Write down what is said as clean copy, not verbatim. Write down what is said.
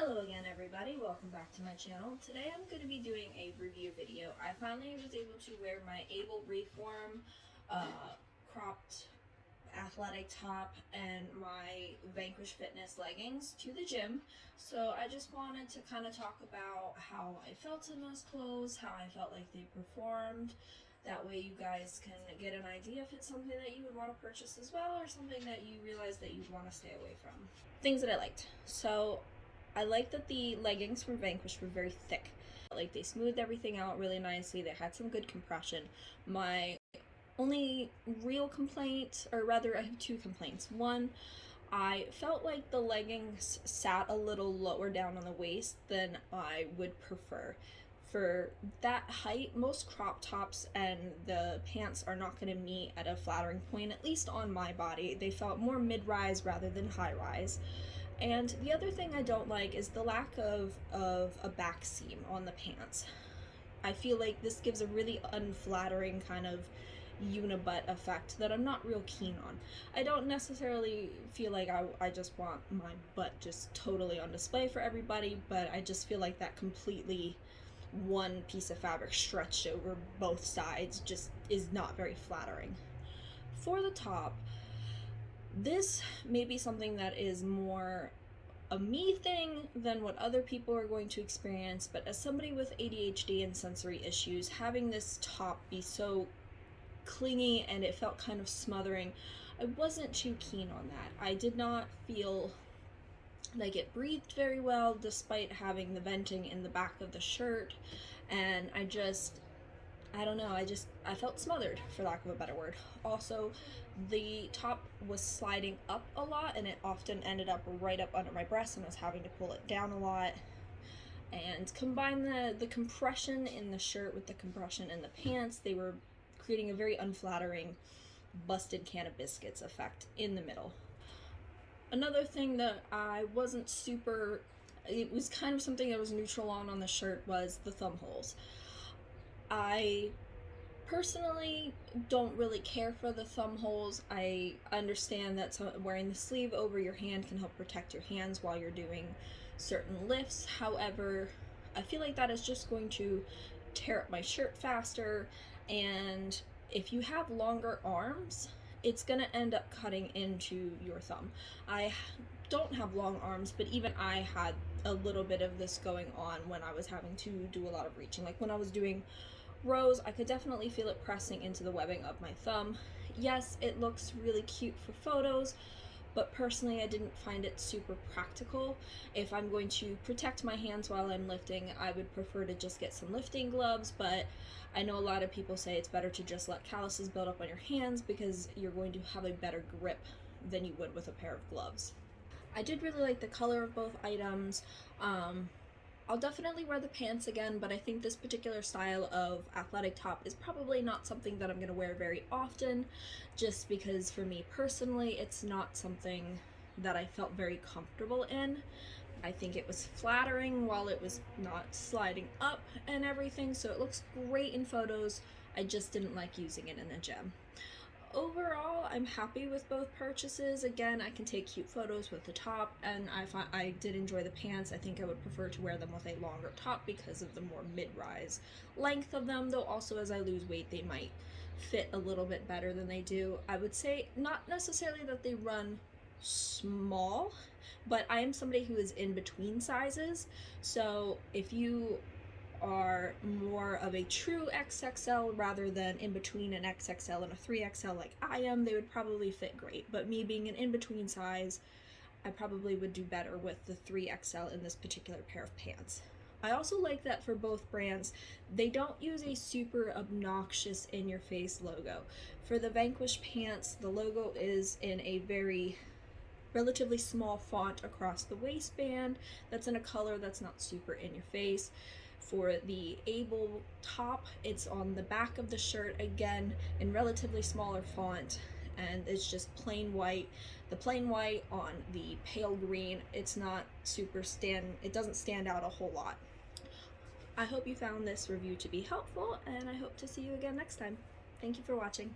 Hello again everybody, welcome back to my channel. Today I'm going to be doing a review video. I finally was able to wear my Aybl Reform cropped athletic top and my Vanquish fitness leggings to the gym. So I just wanted to kind of talk about how I felt in those clothes, how I felt like they performed. That way you guys can get an idea if it's something that you would want to purchase as well or something that you realize that you'd want to stay away from. Things that I liked. So I liked that the leggings from Vanquish were very thick. Like, they smoothed everything out really nicely. They had some good compression. My only real complaint, or rather I have two complaints. One, I felt like the leggings sat a little lower down on the waist than I would prefer. For that height, most crop tops and the pants are not going to meet at a flattering point, at least on my body. They felt more mid-rise rather than high-rise. And the other thing I don't like is the lack of a back seam on the pants. I feel like this gives a really unflattering kind of unibutt effect that I'm not real keen on. I don't necessarily feel like I just want my butt just totally on display for everybody, but I just feel like that completely one piece of fabric stretched over both sides just is not very flattering. For the top, this may be something that is more a me thing than what other people are going to experience, but as somebody with ADHD and sensory issues, having this top be so clingy and it felt kind of smothering, I wasn't too keen on that. I did not feel like it breathed very well despite having the venting in the back of the shirt, and I don't know, I felt smothered, for lack of a better word. Also, the top was sliding up a lot and it often ended up right up under my breast and I was having to pull it down a lot. And combine the compression in the shirt with the compression in the pants, they were creating a very unflattering busted can of biscuits effect in the middle. Another thing that I wasn't super, it was kind of something that was neutral on the shirt, was the thumb holes. I personally don't really care for the thumb holes. I understand that wearing the sleeve over your hand can help protect your hands while you're doing certain lifts. However, I feel like that is just going to tear up my shirt faster, and if you have longer arms, it's going to end up cutting into your thumb. I don't have long arms, but even I had a little bit of this going on when I was having to do a lot of reaching. Like when I was doing rows, I could definitely feel it pressing into the webbing of my thumb. Yes, it looks really cute for photos, but personally I didn't find it super practical. If I'm going to protect my hands while I'm lifting, I would prefer to just get some lifting gloves, but I know a lot of people say it's better to just let calluses build up on your hands because you're going to have a better grip than you would with a pair of gloves. I did really like the color of both items. I'll definitely wear the pants again, but I think this particular style of athletic top is probably not something that I'm going to wear very often, just because for me personally, it's not something that I felt very comfortable in. I think it was flattering while it was not sliding up and everything, so it looks great in photos. I just didn't like using it in the gym. Overall, I'm happy with both purchases. Again, I can take cute photos with the top, and I did enjoy the pants. I think I would prefer to wear them with a longer top because of the more mid-rise length of them, though also as I lose weight they might fit a little bit better than they do. I would say not necessarily that they run small, but I am somebody who is in between sizes, so if you are more of a true XXL rather than in between an XXL and a 3XL like I am, they would probably fit great. But me being an in-between size, I probably would do better with the 3XL in this particular pair of pants. I also like that for both brands, they don't use a super obnoxious in-your-face logo. For the Vanquish pants, the logo is in a very relatively small font across the waistband that's in a color that's not super in your face. For the Aybl top, it's on the back of the shirt, again in relatively smaller font, and it's just plain white. The plain white on the pale green, it's not super it doesn't stand out a whole lot. I hope you found this review to be helpful, and I hope to see you again next time. Thank you for watching.